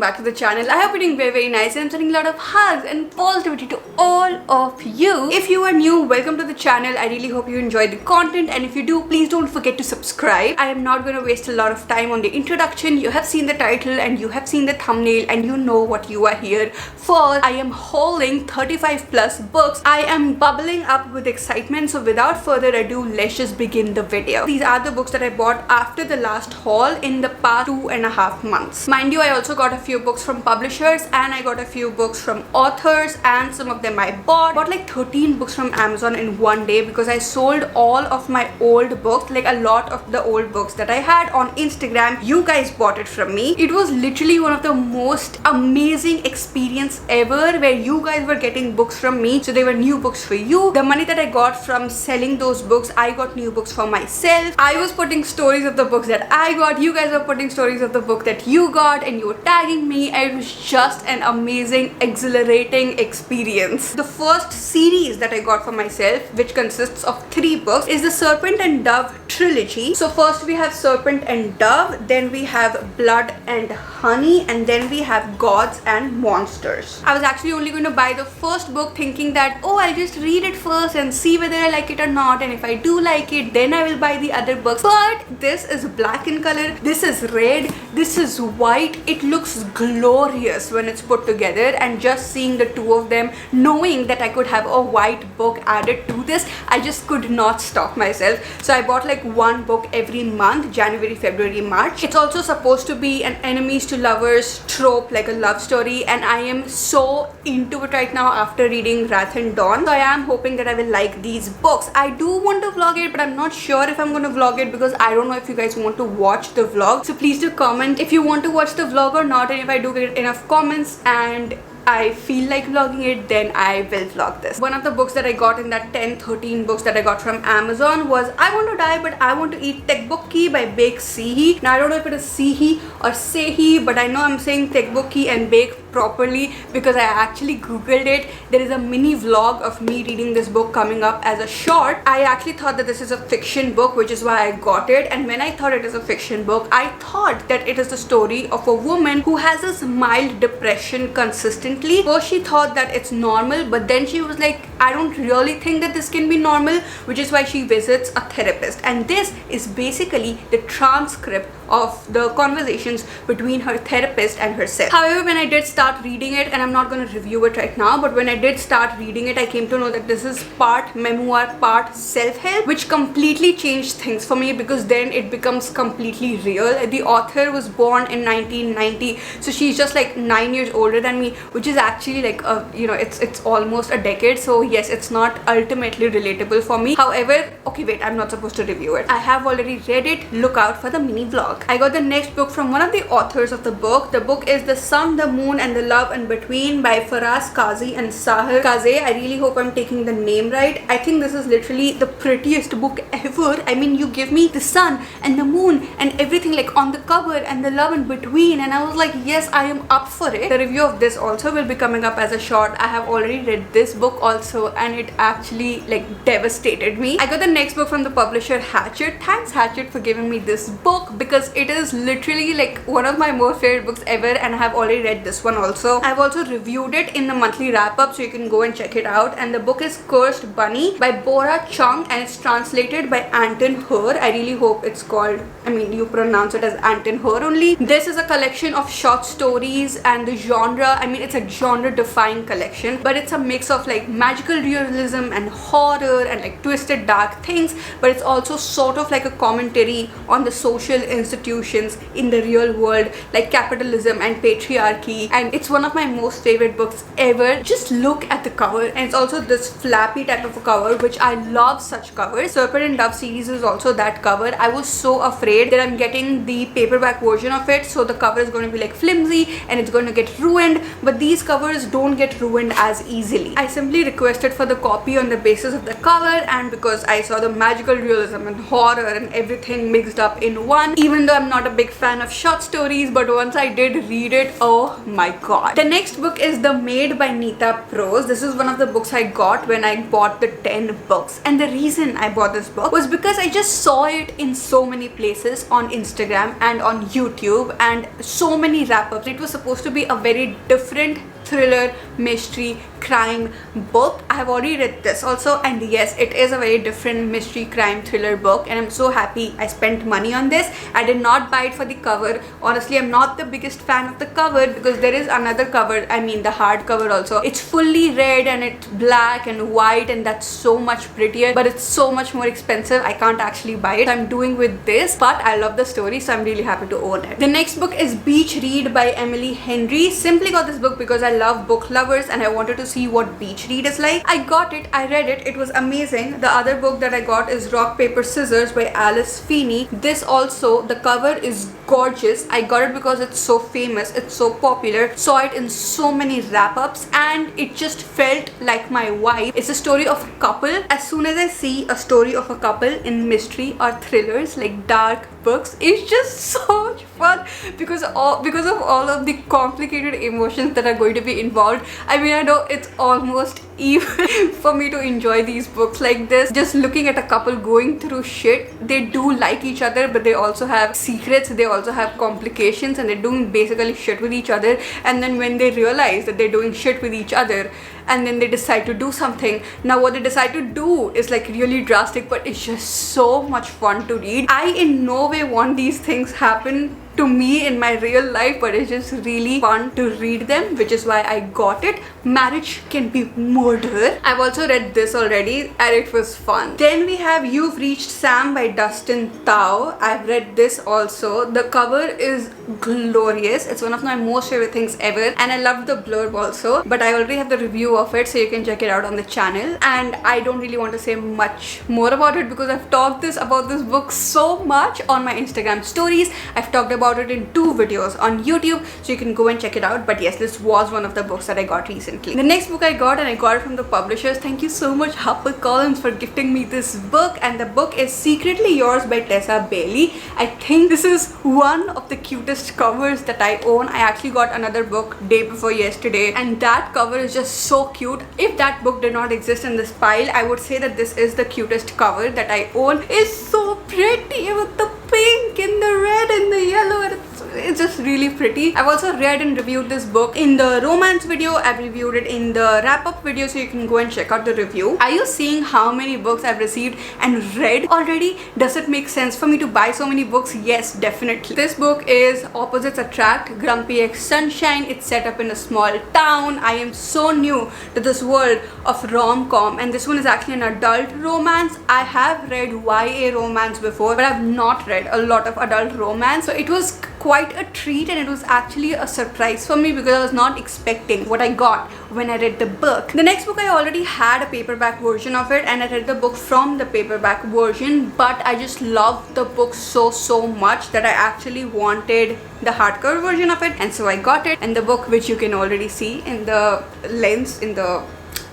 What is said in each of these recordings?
back to the channel. I hope you're doing very nice and I'm sending a lot of hugs and positivity to all of you. If you are new, welcome to the channel. I really hope you enjoyed the content, and if you do, please don't forget to subscribe. I am not going to waste a lot of time on the introduction. You have seen the title and you have seen the thumbnail and you know what you are here for. I am hauling 35 plus books. I am bubbling up with excitement, so without further ado, let's just begin the video. These are the books that I bought after the last haul in the past 2.5 months. Mind you, I also got a few books from publishers and I got a few books from authors, and some of them I bought like 13 books from Amazon in one day because I sold all of my old books, like a lot of the old books that I had on Instagram. You guys bought it from me. It was literally one of the most amazing experience ever, where you guys were getting books from me, so they were new books for you. The money that I got from selling those books, I got new books for myself. I was putting stories of the books that I got, you guys were putting stories of the book that you got, and you were tagging me. It was just an amazing, exhilarating experience. The first series that I got for myself, which consists of 3 books, is the Serpent and Dove Trilogy. So first we have Serpent and Dove, then we have Blood and Honey, and then we have Gods and Monsters. I was actually only going to buy the first book thinking that, oh, I'll just read it first and see whether I like it or not, and if I do like it, then I will buy the other books. But this is black in color, this is red, this is white. It looks glorious when it's put together, and just seeing the two of them, knowing that I could have a white book added to this, I just could not stop myself. So I bought like one book every month, January, February, March. It's also supposed to be an enemies to lovers trope, like a love story, and I am so into it right now after reading Wrath and Dawn. So I am hoping that I will like these books. I do want to vlog it, but I'm not sure if I'm going to vlog it because I don't know if you guys want to watch the vlog. So please do comment if you want to watch the vlog or not, and if I do get enough comments and I feel like vlogging it, then I will vlog this. One of the books that I got in that 10-13 books that I got from Amazon was I Want to Die But I Want to Eat Tekbukki by Bake Sihi. Now I don't know if it is Sihi or Sehi, but I know I'm saying Tekbukki and Bake properly because I actually googled it. There is a mini vlog of me reading this book coming up as a short. I actually thought that this is a fiction book, which is why I got it. And when I thought it is a fiction book, I thought that it is the story of a woman who has this mild depression consistently. First she thought that it's normal, but then she was like, I don't really think that this can be normal, which is why she visits a therapist. And this is basically the transcript of the conversations between her therapist and herself. However, when I did start reading it, and I'm not going to review it right now, but when I did start reading it, I came to know that this is part memoir, part self-help, which completely changed things for me because then it becomes completely real. The author was born in 1990, so she's just like 9 years older than me, which is actually like a, you know, it's almost a decade. So yes, it's not ultimately relatable for me. However, okay, wait, I'm not supposed to review it. I have already read it. Look out for the mini vlog. I got the next book from one of the authors of the book. The book is The Sun, the Moon and the Love in Between by Faraz Kazi and Sahar Kaze. I really hope I'm taking the name right. I think this is literally the prettiest book ever. I mean, you give me the sun and the moon and everything like on the cover and the love in between, and I was like, yes, I am up for it. The review of this also will be coming up as a short. I have already read this book also, and it actually like devastated me. I got the next book from the publisher Hatchet. Thanks Hatchet for giving me this book because it is literally like one of my most favorite books ever, and I have already read this one also. I've also reviewed it in the monthly wrap-up, so you can go and check it out. And the book is Cursed Bunny by Bora Chung, and it's translated by Anton Her. I really hope it's called, I mean, you pronounce it as Anton Her only. This is a collection of short stories, and the genre, I mean, it's a genre-defying collection, but it's a mix of like magical realism and horror and like twisted dark things, but it's also sort of like a commentary on the social institutions in the real world, like capitalism and patriarchy, and it's one of my most favorite books ever. Just look at the cover, and it's also this flappy type of a cover, which I love such covers. Serpent and Dove series is also that cover. I was so afraid that I'm getting the paperback version of it, so the cover is going to be like flimsy and it's going to get ruined, but these covers don't get ruined as easily. I simply request requested for the copy on the basis of the cover, and because I saw the magical realism and horror and everything mixed up in one, even though I'm not a big fan of short stories, but once I did read it, oh my god. The next book is The Maid by Neeta Prose. This is one of the books I got when I bought the 10 books, and the reason I bought this book was because I just saw it in so many places on Instagram and on YouTube, and so many wrap-ups. It was supposed to be a very different thriller, mystery, crime book. I have already read this also, and yes, it is a very different mystery, crime, thriller book, and I'm so happy I spent money on this. I did not buy it for the cover. Honestly, I'm not the biggest fan of the cover because there is another cover, I mean the hardcover also. It's fully red and it's black and white, and that's so much prettier, but it's so much more expensive. I can't actually buy it. I'm doing with this, but I love the story, so I'm really happy to own it. The next book is Beach Read by Emily Henry. Simply got this book because I love book lovers and I wanted to see what beach read is like. I got it, I read it, it was amazing. The other book that I got is Rock Paper Scissors by Alice Feeney. This also, the cover is gorgeous. I got it because it's so famous, it's so popular, saw it in so many wrap-ups, and it just felt like my vibe. It's a story of a couple. As soon as I see a story of a couple in mystery or thrillers, like dark books, it's just so much fun because of all of the complicated emotions that are going to be involved. I mean, I know it's almost even for me to enjoy these books like this. Just looking at a couple going through shit, they do like each other, but they also have secrets, they also have complications, and they're doing basically shit with each other. And then when they realize that they're doing shit with each other, and then they decide to do something. Now what they decide to do is like really drastic, but it's just so much fun to read. I in no way want these things happen to me in my real life, but it's just really fun to read them, which is why I got it. Marriage Can Be Murder. I've also read this already and it was fun. Then we have You've Reached Sam by Dustin Tao. I've read this also. The cover is glorious. It's one of my most favorite things ever, and I love the blurb also, but I already have the review of it, so you can check it out on the channel. And I don't really want to say much more about it because I've talked about this book so much on my Instagram stories. I've talked about it in 2 videos on YouTube, so you can go and check it out. But yes, this was one of the books that I got recently. The next book I got, and I got it from the publishers. Thank you so much, HarperCollins, for gifting me this book, and the book is Secretly Yours by Tessa Bailey. I think this is one of the cutest covers that I own. I actually got another book day before yesterday, and that cover is just so cute. If that book did not exist in this pile, I would say that this is the cutest cover that I own. It's so pretty with the pink and the red and the yellow, and it's just really pretty. I've also read and reviewed this book in the romance video. I've reviewed it in the wrap-up video, so you can go and check out the review. Are you seeing how many books I've received and read already? Does it make sense for me to buy so many books? Yes, definitely. This book is Opposites Attract, Grumpy Ex Sunshine. It's set up in a small town. I am so new to this world of rom-com, and this one is actually an adult romance. I have read YA romance before, but I've not read a lot of adult romance, so it was quite a treat, and it was actually a surprise for me because I was not expecting what I got when I read the book. The next book, I already had a paperback version of it, and I read the book from the paperback version, but I just loved the book so much that I actually wanted the hardcover version of it, and so I got it. And the book, which you can already see in the lens in the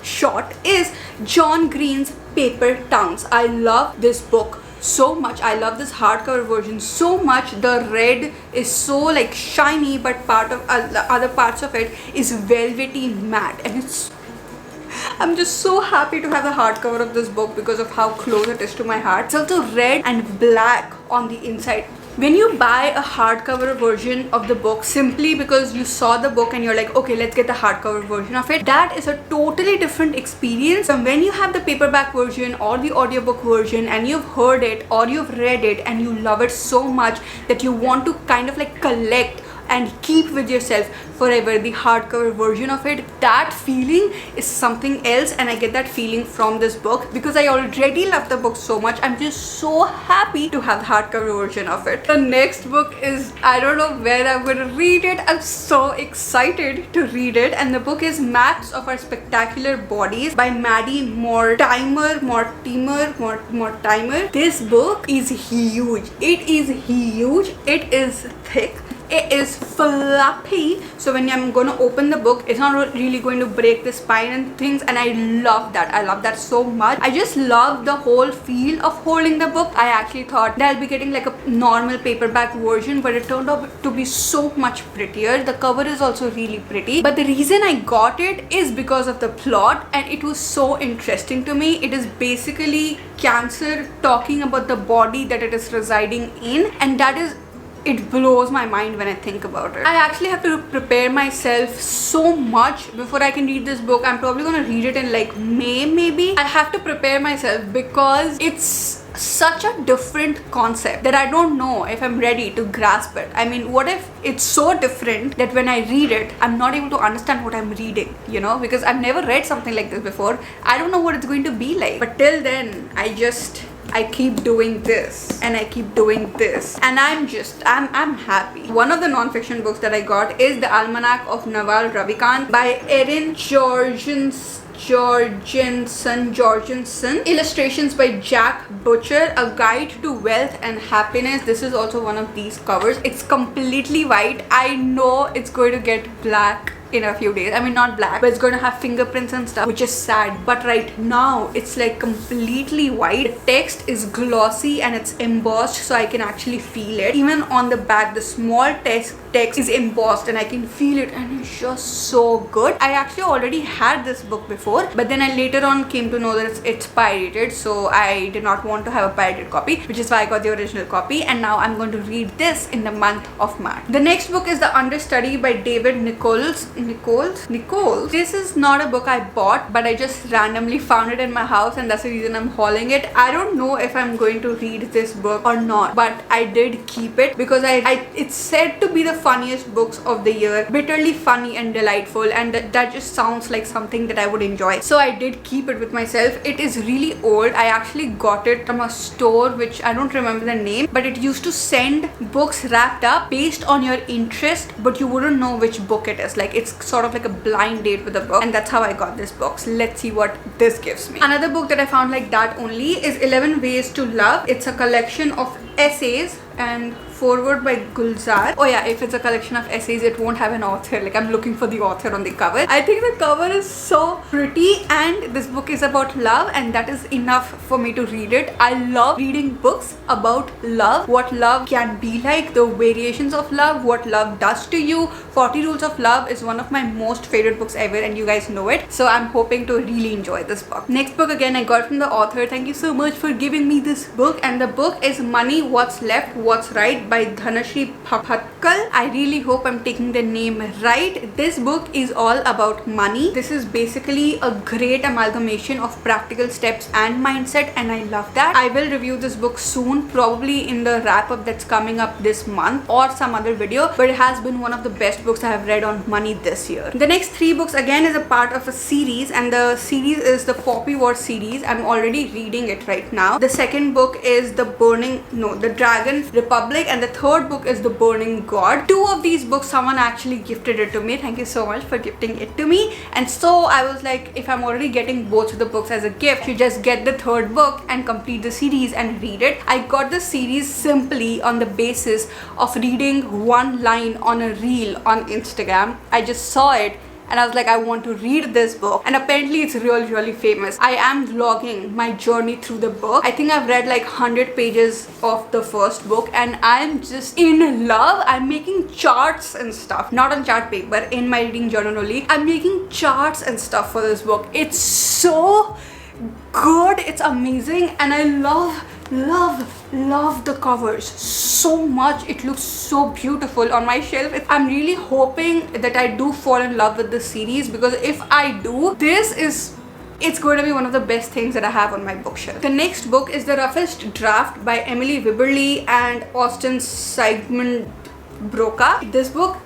shot, is John Green's Paper Towns. I love this book so much. I love this hardcover version so much. The red is so like shiny, but part of the other parts of it is velvety matte, and I'm just so happy to have the hardcover of this book because of how close it is to my heart. It's also red and black on the inside. When you buy a hardcover version of the book simply because you saw the book and you're like, okay, let's get the hardcover version of it, that is a totally different experience from when you have the paperback version or the audiobook version and you've heard it or you've read it and you love it so much that you want to kind of like collect and keep with yourself forever the hardcover version of it. That feeling is something else, and I get that feeling from this book because I already love the book so much. I'm just so happy to have the hardcover version of it. The next book is, I don't know where I'm gonna read it. I'm so excited to read it, and the book is Maps of Our Spectacular Bodies by Maddie Mortimer. This book is huge. It is huge. It is thick. It is fluffy, so when I'm going to open the book, it's not really going to break the spine and things, and I love that. I love that so much. I just love the whole feel of holding the book. I actually thought that I'll be getting like a normal paperback version, but it turned out to be so much prettier. The cover is also really pretty, but the reason I got it is because of the plot, and it was so interesting to me. It is basically cancer talking about the body that it is residing in, and that is, it blows my mind when I think about it. I actually have to prepare myself so much before I can read this book. I'm probably gonna read it in like May maybe. I have to prepare myself because it's such a different concept that I don't know if I'm ready to grasp it. I mean, what if it's so different that when I read it, I'm not able to understand what I'm reading, you know, because I've never read something like this before. I don't know what it's going to be like. But till then, I keep doing this and I keep doing this, and I'm happy. One of the non-fiction books that I got is The Almanac of Naval Ravikant by Erin Jorgensen. Illustrations by Jack Butcher. A Guide to Wealth and Happiness. This is also one of these covers. It's completely white. I know it's going to get black in a few days. I mean, not black, but it's going to have fingerprints and stuff, which is sad. But right now it's like completely white. The text is glossy and it's embossed, so I can actually feel it. Even on the back, the small text is embossed and I can feel it, and it's just so good. I actually already had this book before, but then I later on came to know that it's pirated, so I did not want to have a pirated copy, which is why I got the original copy, and now I'm going to read this in the month of March. The next book is The Understudy by David Nichols. This is not a book I bought, but I just randomly found it in my house, and that's the reason I'm hauling it. I don't know if I'm going to read this book or not, but I did keep it because it's said to be the funniest books of the year. Bitterly funny and delightful, and that just sounds like something that I would enjoy. So I did keep it with myself. It is really old. I actually got it from a store which I don't remember the name, but it used to send books wrapped up based on your interest, but you wouldn't know which book it is. Like, it's sort of like a blind date with a book, and that's how I got this book. So let's see what this gives me. Another book that I found like that only is 11 Ways to Love. It's a collection of essays and foreword by Gulzar. Oh yeah, if it's a collection of essays, it won't have an author. Like, I'm looking for the author on the cover. I think the cover is so pretty, and this book is about love, and that is enough for me to read it. I love reading books about love, what love can be like, the variations of love, what love does to you. 40 Rules of Love is one of my most favorite books ever, and you guys know it. So I'm hoping to really enjoy this book. Next book again I got from the author. Thank you so much for giving me this book, and the book is Money, What's Left, What's Right by Dhanashree Phatkal. I really hope I'm taking the name right. This book is all about money. This is basically a great amalgamation of practical steps and mindset, and I love that. I will review this book soon, probably in the wrap-up that's coming up this month or some other video, but it has been one of the best books I have read on money this year. The next 3 books again is a part of a series, and the series is the Poppy War series. I'm already reading it right now. The second book is the Dragon Republic, and the third book is The Burning God. 2 of these books someone actually gifted it to me. Thank you so much for gifting it to me. And so I was like, if I'm already getting both of the books as a gift, you just get the third book and complete the series and read it. I got the series simply on the basis of reading one line on a reel on Instagram. I just saw it and I was like, I want to read this book, and apparently it's really famous. I am vlogging my journey through the book. I think I've read like 100 pages of the first book, and I'm just in love. I'm making charts and stuff, not on chart paper, in my reading journal only. I'm making charts and stuff for this book. It's so good, it's amazing, and I love the covers so much. It looks so beautiful on my shelf. I'm really hoping that I do fall in love with the series, because if I do, it's going to be one of the best things that I have on my bookshelf. The next book is The Roughest Draft by Emily Wibberley and Austin Sigmund Broca. This book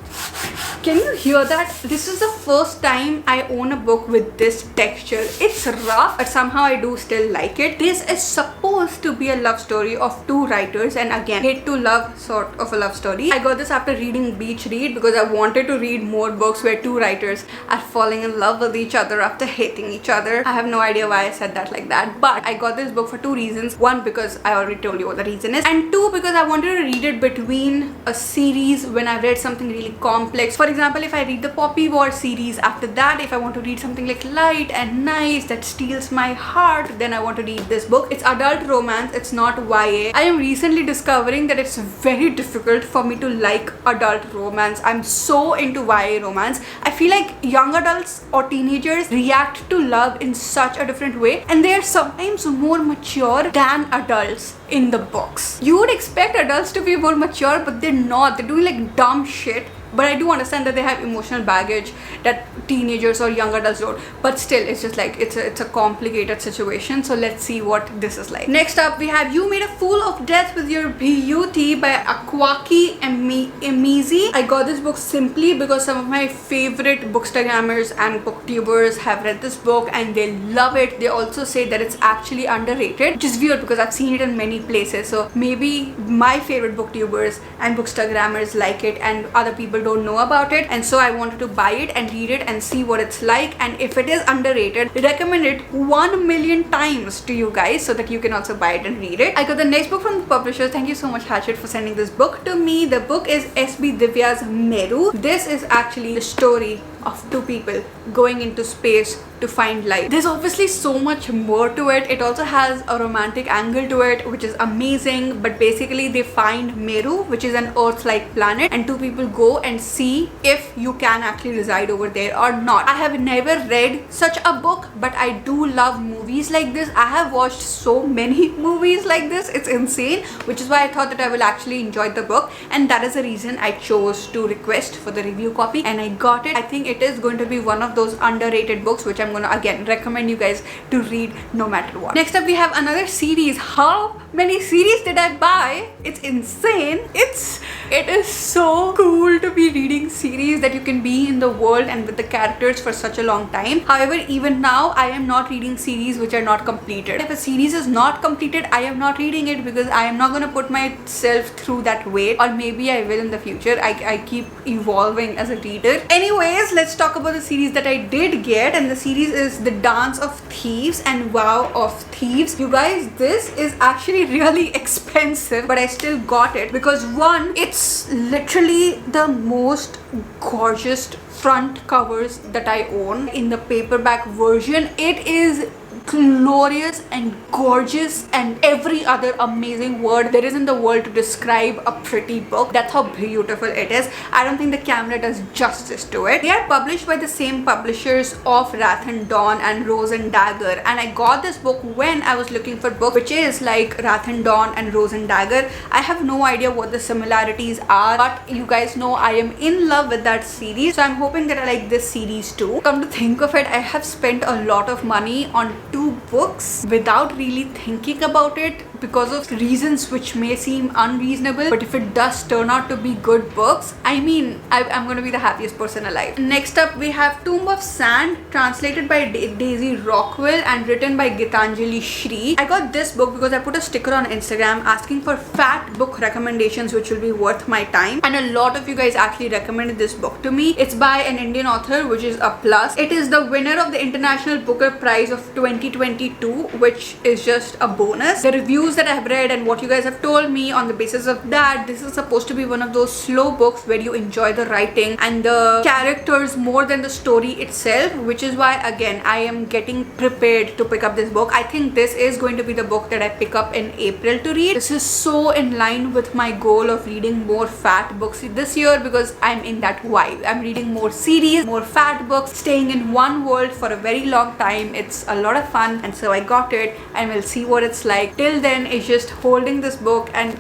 Can you hear that? This is the first time I own a book with this texture. It's rough, but somehow I do still like it. This is supposed to be a love story of two writers, and again, hate to love sort of a love story. I got this after reading Beach Read because I wanted to read more books where two writers are falling in love with each other after hating each other. I have no idea why I said that like that, but I got this book for two reasons. One, because I already told you what the reason is, and two, because I wanted to read it between a series when I've read something really complex. For example, if I read the Poppy War series, after that, if I want to read something like light and nice that steals my heart, then I want to read this book. It's adult romance, it's not YA. I am recently discovering that it's very difficult for me to like adult romance. I'm so into YA romance. I feel like young adults or teenagers react to love in such a different way, and they are sometimes more mature than adults in the books. You would expect adults to be more mature, but they're not. They're doing like dumb shit. But I do understand that they have emotional baggage that teenagers or young adults don't. But still, it's just like, it's a complicated situation. So let's see what this is like. Next up, we have You Made a Fool of Death with Your Beauty by Akwaki Emizi. I got this book simply because some of my favorite bookstagrammers and booktubers have read this book and they love it. They also say that it's actually underrated, which is weird because I've seen it in many places. So maybe my favorite booktubers and bookstagrammers like it and other people don't know about it, and so I wanted to buy it and read it and see what it's like, and if it is underrated, recommend it 1 million times to you guys so that you can also buy it and read it. I got the next book from the publishers. Thank you so much, Hatchet, for sending this book to me. The book is SB Divya's Meru. This is actually the story of two people going into space to find life. There's obviously so much more to it. It also has a romantic angle to it, which is amazing. But basically they find Meru, which is an Earth-like planet, and two people go and see if you can actually reside over there or not. I have never read such a book, but I do love movies like this. I have watched so many movies like this. It's insane, which is why I thought that I will actually enjoy the book, and that is the reason I chose to request for the review copy, and I got it. I think it is going to be one of those underrated books which I'm going to again recommend you guys to read no matter what. Next up, we have another series. How many series did I buy? It's insane. It is so cool to be reading series that you can be in the world and with the characters for such a long time. However, even now I am not reading series which are not completed. If a series is not completed, I am not reading it because I am not going to put myself through that weight, or maybe I will in the future. I keep evolving as a reader. Anyways, let's talk about the series that I did get, and the series is The Dance of Thieves and Vow of Thieves. You guys, this is actually really expensive, but I still got it because one, it's literally the most gorgeous front covers that I own. In the paperback version, it is glorious and gorgeous and every other amazing word there is in the world to describe a pretty book. That's how beautiful it is. I don't think the camera does justice to it. They are published by the same publishers of Wrath and Dawn and Rose and Dagger, and I got this book when I was looking for book which is like Wrath and Dawn and Rose and Dagger. I have no idea what the similarities are, but you guys know I am in love with that series, so I'm hoping that I like this series too. Come to think of it, I have spent a lot of money on two books without really thinking about it because of reasons which may seem unreasonable, but if it does turn out to be good books, I mean, I'm going to be the happiest person alive. Next up, we have Tomb of Sand, translated by Daisy Rockwell and written by Gitanjali Shri. I got this book because I put a sticker on Instagram asking for fat book recommendations which will be worth my time, and a lot of you guys actually recommended this book to me. It's by an Indian author, which is a plus. It is the winner of the International Booker Prize of 2022, which is just a bonus. The reviews that I have read and what you guys have told me, on the basis of that, this is supposed to be one of those slow books where you enjoy the writing and the characters more than the story itself, which is why again I am getting prepared to pick up this book. I think this is going to be the book that I pick up in April to read. This is so in line with my goal of reading more fat books this year because I'm in that vibe. I'm reading more series, more fat books, staying in one world for a very long time. It's a lot of fun, and so I got it and we'll see what it's like. Till then, it's just holding this book and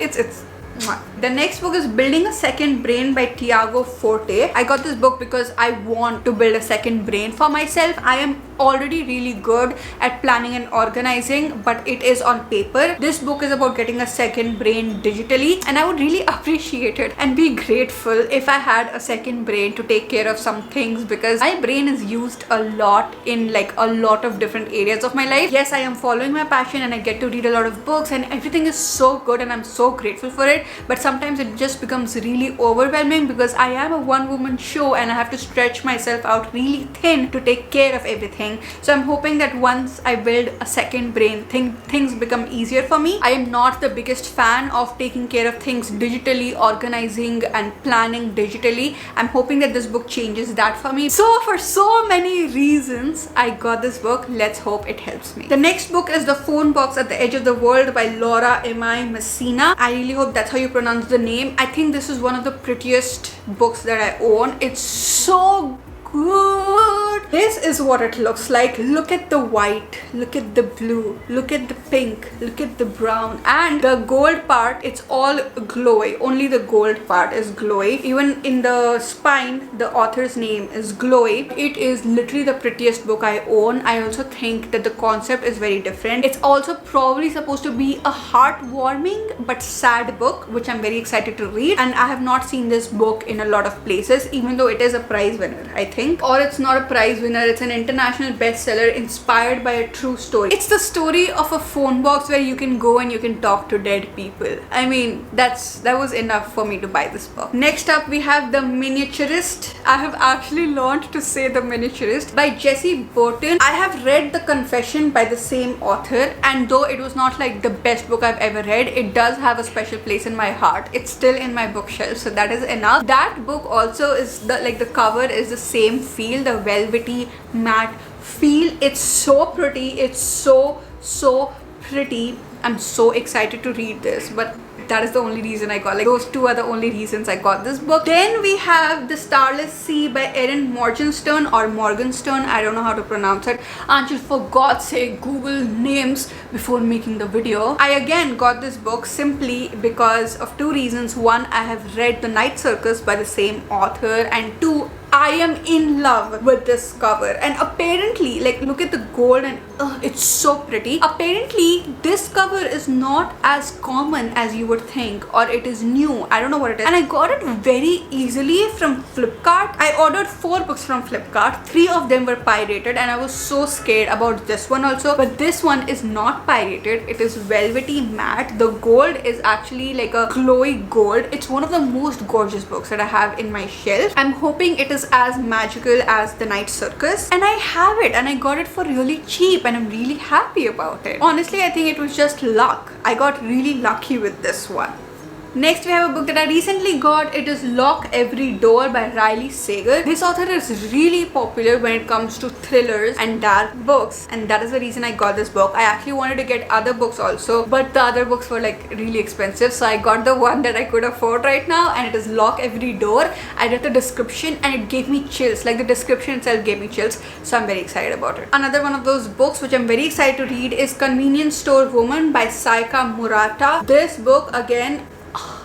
it's The next book is Building a Second Brain by Tiago Forte. I got this book because I want to build a second brain for myself. I am already really good at planning and organizing, but it is on paper. This book is about getting a second brain digitally, and I would really appreciate it and be grateful if I had a second brain to take care of some things, because my brain is used a lot in like a lot of different areas of my life. Yes, I am following my passion and I get to read a lot of books and everything is so good and I'm so grateful for it, but sometimes it just becomes really overwhelming because I am a one-woman show and I have to stretch myself out really thin to take care of everything. So I'm hoping that once I build a second brain, things become easier for me. I am not the biggest fan of taking care of things digitally, organizing and planning digitally. I'm hoping that this book changes that for me. So for so many reasons, I got this book. Let's hope it helps me. The next book is The Phone Box at the Edge of the World by Laura Emai Messina. I really hope that's how you pronounce the name. I think this is one of the prettiest books that I own. It's so good. This is what it looks like. Look at the white, look at the blue, look at the pink, look at the brown, and the gold part, it's all glowy. Only the gold part is glowy. Even in the spine, the author's name is glowy. It is literally the prettiest book I own. I also think that the concept is very different. It's also probably supposed to be a heartwarming but sad book, which I'm very excited to read, and I have not seen this book in a lot of places, even though it is a prize winner, I think. Or it's not a prize winner, it's an international bestseller inspired by a true story. It's the story of a phone box where you can go and you can talk to dead people. I mean, that was enough for me to buy this book. Next up we have The Miniaturist. I have actually learned to say The Miniaturist by Jessie Burton. I have read The Confession by the same author, and though it was not like the best book I've ever read, it does have a special place in my heart. It's still in my bookshelf, so that is enough. That book also is the cover is the same feel, the velvety matte feel. It's so pretty. It's so pretty. I'm so excited to read this, but that is the only reason I got, like, those two are the only reasons I got this book. Then we have The Starless Sea by Erin Morgenstern or Morgenstern. I don't know how to pronounce it. Anchal, for God's sake, Google names before making the video. I again got this book simply because of two reasons. One, I have read The Night Circus by the same author, and two, I am in love with this cover. And apparently, like, look at the gold and it's so pretty. Apparently this cover is not as common as you would think, or it is new. I don't know what it is, and I got it very easily from Flipkart. I ordered 4 books from Flipkart. 3 of them were pirated and I was so scared about this one also, but this one is not pirated. It is velvety matte. The gold is actually like a glowy gold. It's one of the most gorgeous books that I have in my shelf. I'm hoping it is as magical as The Night Circus, and I have it, and I got it for really cheap, and I'm really happy about it. Honestly, I think it was just luck. I got really lucky with this one. Next we have a book that I recently got. It is Lock Every Door by Riley Sager. This author is really popular when it comes to thrillers and dark books, and that is the reason I got this book. I actually wanted to get other books also, but the other books were like really expensive, so I got the one that I could afford right now, and it is Lock Every Door. I read the description and it gave me chills. Like, the description itself gave me chills, so I'm very excited about it. Another one of those books which I'm very excited to read is Convenience Store Woman by Saika Murata. This book, again,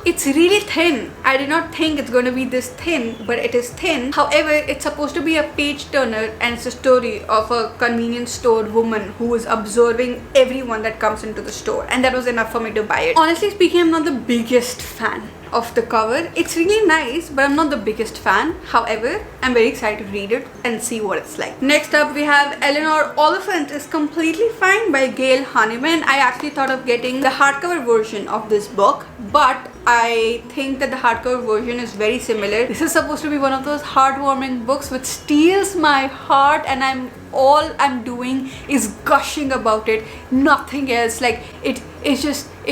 it's really thin. I did not think it's going to be this thin, but it is thin. However, it's supposed to be a page turner, and it's a story of a convenience store woman who is observing everyone that comes into the store, and that was enough for me to buy it. Honestly speaking, I'm not the biggest fan of the cover. It's really nice, but I'm not the biggest fan. However, I'm very excited to read it and see what it's like. Next up we have Eleanor, Oliphant is Completely Fine by Gail Honeyman. I actually thought of getting the hardcover version of this book, but I think that the hardcover version is very similar. This is supposed to be one of those heartwarming books which steals my heart, and all I'm doing is gushing about it, nothing else. Like, it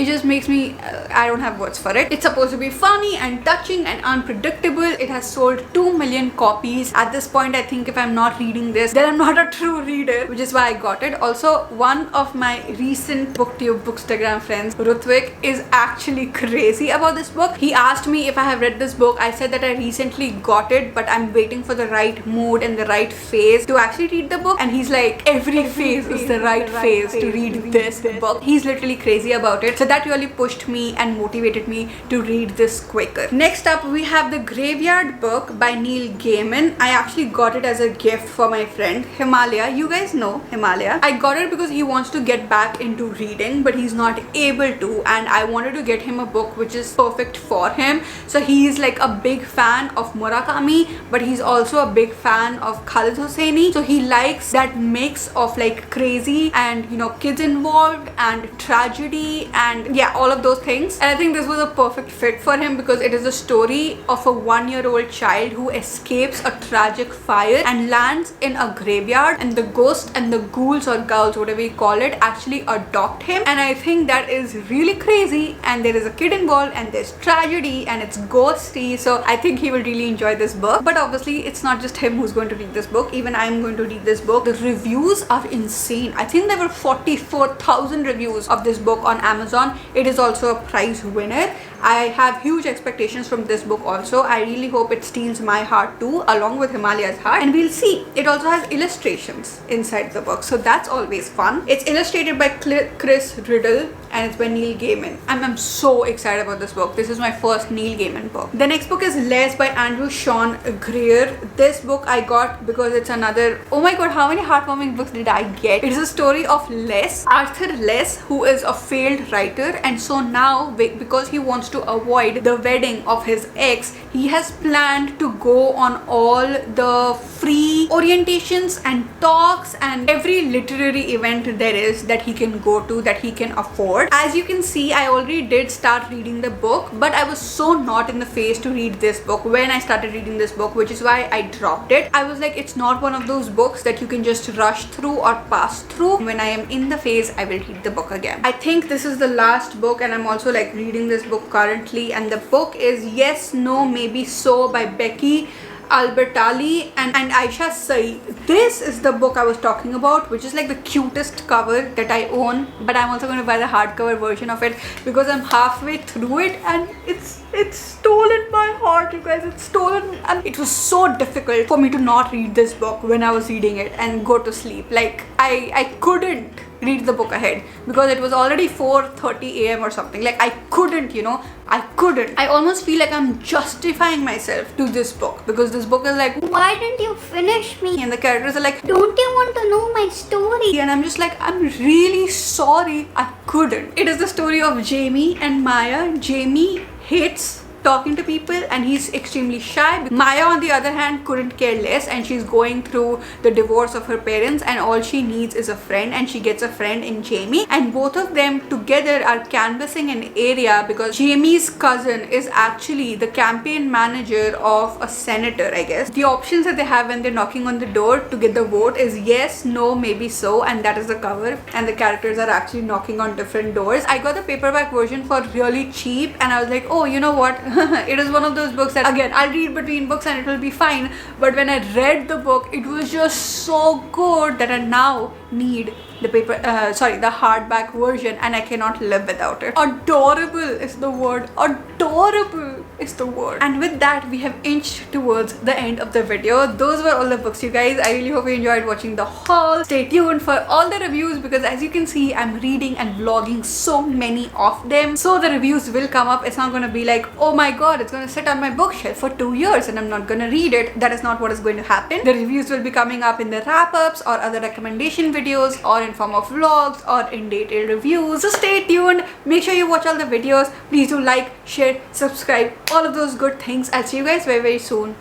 just makes me I don't have words for it. It's supposed to be funny and touching and unpredictable. It has sold 2 million copies at this point. I think if I'm not reading this, then I'm not a true reader, which is why I got it. Also, one of my recent booktube bookstagram friends, Ruthvik, is actually crazy about this book. He asked me if I have read this book. I said that I recently got it, but I'm waiting for the right mood and the right phase to actually read the book, and he's like, every phase is the right phase to read this book. He's literally crazy about it. So that really pushed me and motivated me to read this quicker. Next up, we have The Graveyard Book by Neil Gaiman. I actually got it as a gift for my friend Himalaya. You guys know Himalaya. I got it because he wants to get back into reading, but he's not able to, and I wanted to get him a book which is perfect for him. So he's like a big fan of Murakami, but he's also a big fan of Khalid Hosseini. So he likes that mix of like crazy and, you know, kids involved and tragedy and yeah, all of those things. And I think this was a perfect fit for him because it is a story of a 1-year-old child who escapes a tragic fire and lands in a graveyard, and the ghost and the ghouls or ghouls, whatever you call it, actually adopt him. And I think that is really crazy, and there is a kid involved and there's tragedy and it's ghosty. So I think he will really enjoy this book. But obviously it's not just him who's going to read this book, even I'm going to read this book. The reviews are insane. I think there were 44,000 reviews of this book on Amazon. It is also a prize winner. I have huge expectations from this book also. I really hope it steals my heart too, along with Himalaya's heart, and we'll see. It also has illustrations inside the book, so that's always fun. It's illustrated by Chris Riddle and it's by Neil Gaiman. I'm so excited about this book. This is my first Neil Gaiman book. The next book is Les by Andrew Sean Greer. This book I got because it's another, oh my god, how many heartwarming books did I get? It is a story of Les, Arthur Les, who is a failed writer, and so now because he wants to avoid the wedding of his ex, he has planned to go on all the free orientations and talks and every literary event there is that he can go to, that he can afford. As you can see, I already did start reading the book, but I was so not in the phase to read this book when I started reading this book, which is why I dropped it. I was like, it's not one of those books that you can just rush through or pass through. When I am in the phase, I will read the book again. I think this is the last book, and I'm also like reading this book currently, and the book is Yes, No, Maybe So by Becky Albert Ali and Aisha Saeed. This is the book I was talking about, which is like the cutest cover that I own, but I'm also going to buy the hardcover version of it because I'm halfway through it and it's stolen my heart, you guys. It's stolen, and it was so difficult for me to not read this book when I was reading it and go to sleep. Like I couldn't read the book ahead because it was already 4:30 a.m. or something. Like I couldn't, you know, I couldn't. I almost feel like I'm justifying myself to this book because this book is like, why didn't you finish me? And the characters are like, don't you want to know my story? And I'm just like, I'm really sorry, I couldn't. It is the story of Jamie and Maya. Jamie hates talking to people and he's extremely shy. Maya on the other hand couldn't care less, and she's going through the divorce of her parents and all she needs is a friend, and she gets a friend in Jamie, and both of them together are canvassing an area because Jamie's cousin is actually the campaign manager of a senator, I guess. The options that they have when they're knocking on the door to get the vote is yes, no, maybe so, and that is the cover, and the characters are actually knocking on different doors. I got the paperback version for really cheap and I was like, oh, you know what, it is one of those books that again I'll read between books and it will be fine, but when I read the book it was just so good that I now need the the hardback version, and I cannot live without it. Adorable is the word. Adorable is the word. And with that, we have inched towards the end of the video. Those were all the books, you guys. I really hope you enjoyed watching the haul. Stay tuned for all the reviews because as you can see, I'm reading and vlogging so many of them. So the reviews will come up. It's not going to be like, oh my god, it's going to sit on my bookshelf for 2 years and I'm not going to read it. That is not what is going to happen. The reviews will be coming up in the wrap-ups or other recommendation videos or in form of vlogs or in detailed reviews. So stay tuned. Make sure you watch all the videos. Please do like, share, subscribe, all of those good things. I'll see you guys very, very soon.